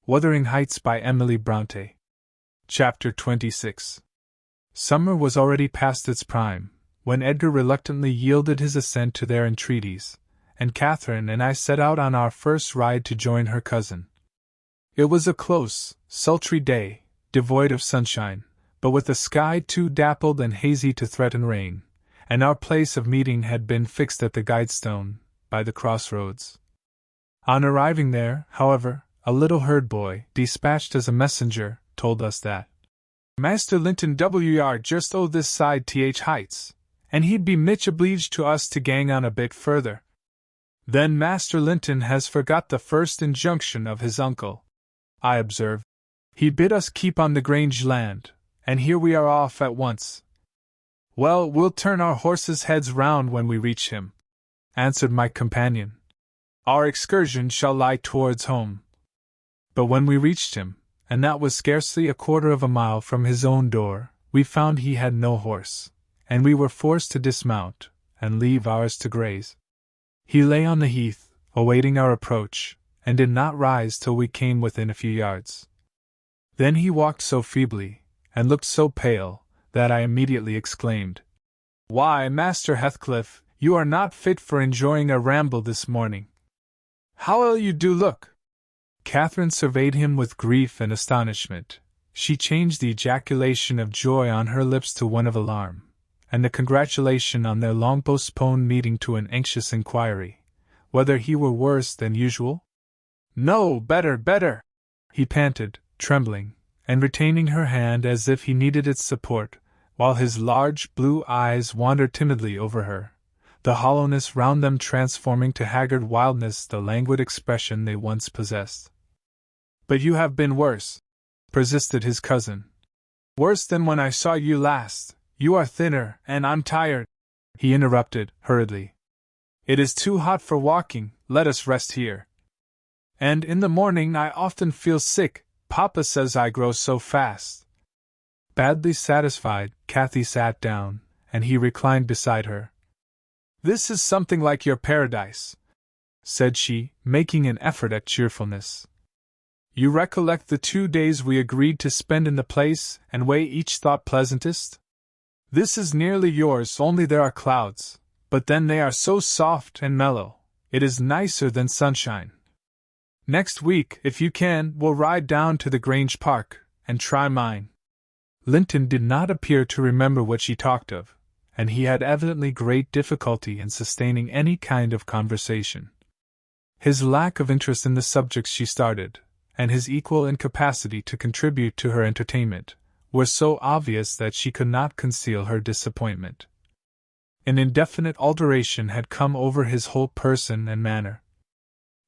Wuthering Heights by Emily Bronte. Chapter 26. Summer was already past its prime, when Edgar reluctantly yielded his assent to their entreaties, and Catherine and I set out on our first ride to join her cousin. It was a close, sultry day, devoid of sunshine, but with a sky too dappled and hazy to threaten rain, and our place of meeting had been fixed at the Guidestone, by the crossroads. On arriving there, however, a little herd boy, dispatched as a messenger, told us that Master Linton W.R. just o' this side th Heights, and he'd be mitch obleeged to us to gang on a bit further. Then Master Linton has forgot the first injunction of his uncle, I observed. He bid us keep on the Grange land, and here we are off at once. Well, we'll turn our horses' heads round when we reach him, answered my companion. Our excursion shall lie towards home. But when we reached him, and that was scarcely a quarter of a mile from his own door, we found he had no horse, and we were forced to dismount, and leave ours to graze. He lay on the heath, awaiting our approach, and did not rise till we came within a few yards. Then he walked so feebly, and looked so pale, that I immediately exclaimed, "Why, Master Heathcliff, you are not fit for enjoying a ramble this morning. How ill you do look!" Catherine surveyed him with grief and astonishment. She changed the ejaculation of joy on her lips to one of alarm, and the congratulation on their long-postponed meeting to an anxious inquiry, whether he were worse than usual. "No, better, better!" he panted, trembling, and retaining her hand as if he needed its support, while his large blue eyes wandered timidly over her, the hollowness round them transforming to haggard wildness the languid expression they once possessed. "But you have been worse," persisted his cousin. "Worse than when I saw you last. You are thinner, and I'm tired," he interrupted, hurriedly. "It is too hot for walking, let us rest here. And in the morning I often feel sick, Papa says I grow so fast." Badly satisfied, Cathy sat down, and he reclined beside her. "This is something like your paradise," said she, making an effort at cheerfulness. "You recollect the 2 days we agreed to spend in the place, and way each thought pleasantest? This is nearly yours, only there are clouds, but then they are so soft and mellow, it is nicer than sunshine. Next week, if you can, we'll ride down to the Grange Park, and try mine." Linton did not appear to remember what she talked of, and he had evidently great difficulty in sustaining any kind of conversation. His lack of interest in the subjects she started, and his equal incapacity to contribute to her entertainment, were so obvious that she could not conceal her disappointment. An indefinite alteration had come over his whole person and manner.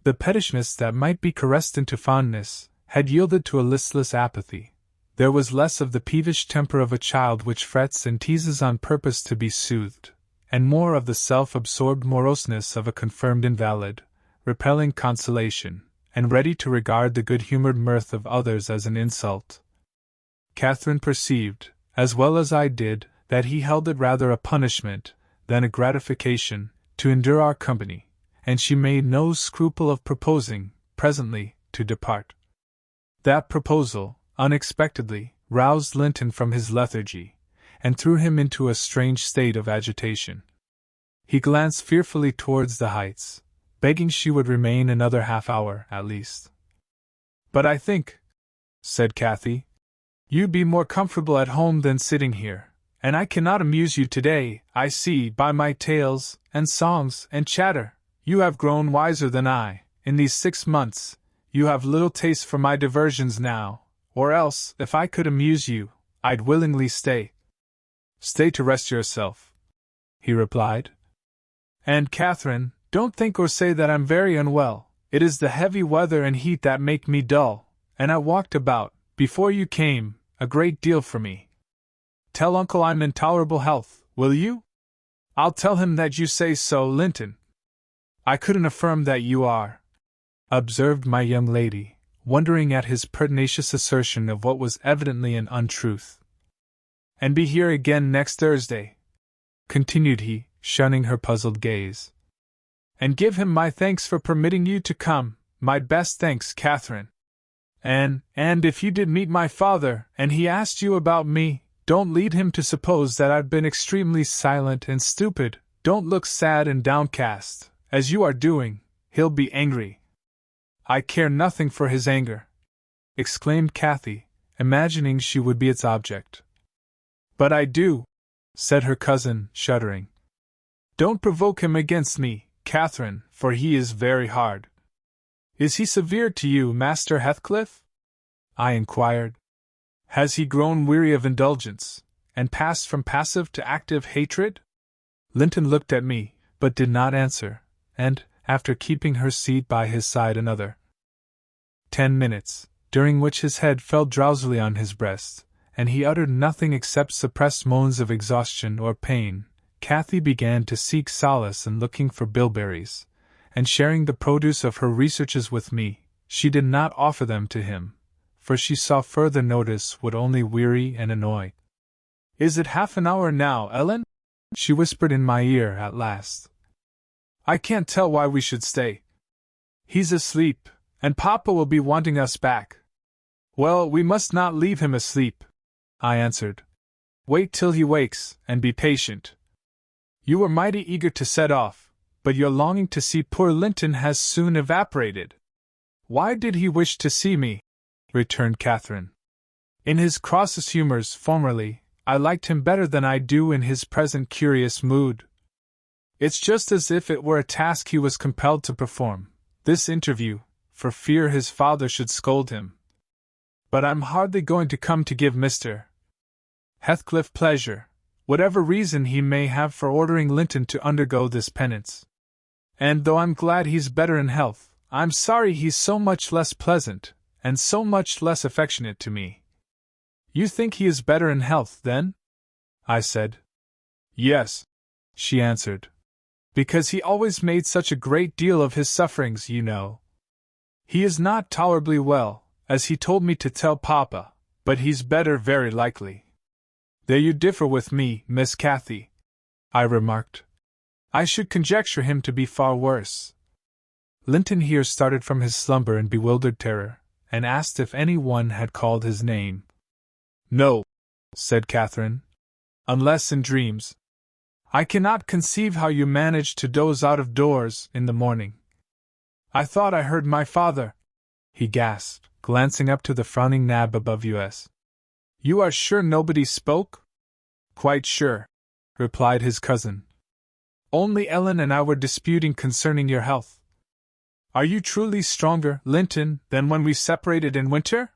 The pettishness that might be caressed into fondness had yielded to a listless apathy. There was less of the peevish temper of a child which frets and teases on purpose to be soothed, and more of the self-absorbed moroseness of a confirmed invalid, repelling consolation, and ready to regard the good-humored mirth of others as an insult. Catherine perceived, as well as I did, that he held it rather a punishment than a gratification to endure our company, and she made no scruple of proposing, presently, to depart. That proposal, unexpectedly, roused Linton from his lethargy, and threw him into a strange state of agitation. He glanced fearfully towards the heights, begging she would remain another half-hour, at least. "But I think," said Cathy, "you'd be more comfortable at home than sitting here, and I cannot amuse you today, I see, by my tales, and songs, and chatter. You have grown wiser than I, in these 6 months, you have little taste for my diversions now, or else, if I could amuse you, I'd willingly stay." "Stay to rest yourself," he replied. "And, Catherine, don't think or say that I'm very unwell. It is the heavy weather and heat that make me dull, and I walked about, before you came, a great deal for me. Tell Uncle I'm in tolerable health, will you? I'll tell him that you say so, Linton." "I couldn't affirm that you are," observed my young lady, wondering at his pertinacious assertion of what was evidently an untruth. "And be here again next Thursday," continued he, shunning her puzzled gaze. "And give him my thanks for permitting you to come, my best thanks, Catherine. And if you did meet my father, and he asked you about me, don't lead him to suppose that I've been extremely silent and stupid. Don't look sad and downcast, as you are doing. He'll be angry." "I care nothing for his anger," exclaimed Kathy, imagining she would be its object. "But I do," said her cousin, shuddering. "Don't provoke him against me, Catherine, for he is very hard." "Is he severe to you, Master Heathcliff?" I inquired. "Has he grown weary of indulgence, and passed from passive to active hatred?" Linton looked at me, but did not answer, and, after keeping her seat by his side another 10 minutes, during which his head fell drowsily on his breast, and he uttered nothing except suppressed moans of exhaustion or pain, Kathy began to seek solace in looking for bilberries, and sharing the produce of her researches with me. She did not offer them to him, for she saw further notice would only weary and annoy. "Is it half an hour now, Ellen?" she whispered in my ear at last. "I can't tell why we should stay. He's asleep, and Papa will be wanting us back." "Well, we must not leave him asleep," I answered. "Wait till he wakes, and be patient. You were mighty eager to set off, but your longing to see poor Linton has soon evaporated." "Why did he wish to see me?" returned Catherine. "In his crossest humors formerly, I liked him better than I do in his present curious mood. It's just as if it were a task he was compelled to perform, this interview, for fear his father should scold him. But I'm hardly going to come to give Mr. Heathcliff pleasure, whatever reason he may have for ordering Linton to undergo this penance. And though I'm glad he's better in health, I'm sorry he's so much less pleasant, and so much less affectionate to me." "You think he is better in health, then?" I said. "Yes," she answered. "Because he always made such a great deal of his sufferings, you know. He is not tolerably well, as he told me to tell Papa, but he's better very likely." "There you differ with me, Miss Cathy," I remarked. "I should conjecture him to be far worse." Linton here started from his slumber in bewildered terror, and asked if any one had called his name. "No," said Catherine, "unless in dreams. I cannot conceive how you manage to doze out of doors in the morning." "I thought I heard my father," he gasped, glancing up to the frowning nab above us. "You are sure nobody spoke?" "Quite sure," replied his cousin. "Only Ellen and I were disputing concerning your health. Are you truly stronger, Linton, than when we separated in winter?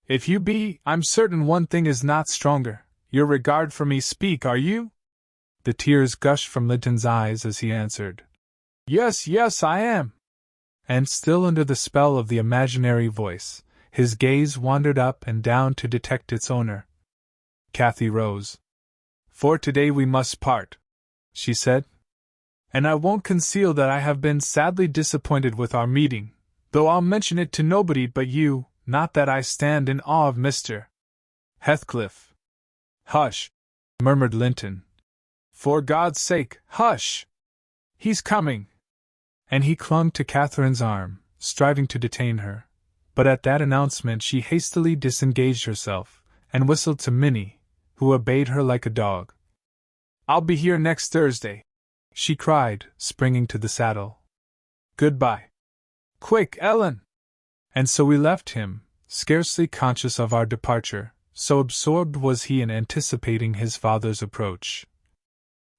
If you be, I'm certain one thing is not stronger, your regard for me. Speak, are you?" The tears gushed from Linton's eyes as he answered, "Yes, yes, I am." And still under the spell of the imaginary voice, his gaze wandered up and down to detect its owner. Kathy rose. "For today we must part," she said. "And I won't conceal that I have been sadly disappointed with our meeting, though I'll mention it to nobody but you, not that I stand in awe of Mr. Heathcliff." "Hush!" murmured Linton. "For God's sake, hush! He's coming!" And he clung to Catherine's arm, striving to detain her, but at that announcement she hastily disengaged herself, and whistled to Minnie, who obeyed her like a dog. "I'll be here next Thursday," she cried, springing to the saddle. "Goodbye. Quick, Ellen!" And so we left him, scarcely conscious of our departure, so absorbed was he in anticipating his father's approach.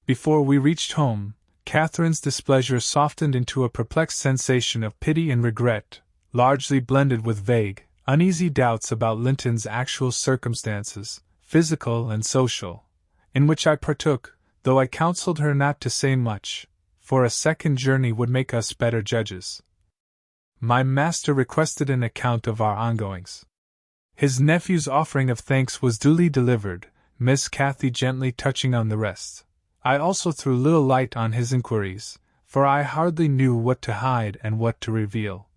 Before we reached home, Catherine's displeasure softened into a perplexed sensation of pity and regret, largely blended with vague, uneasy doubts about Linton's actual circumstances, physical and social, in which I partook, though I counseled her not to say much, for a second journey would make us better judges. My master requested an account of our ongoings. His nephew's offering of thanks was duly delivered, Miss Cathy gently touching on the rest. I also threw little light on his inquiries, for I hardly knew what to hide and what to reveal.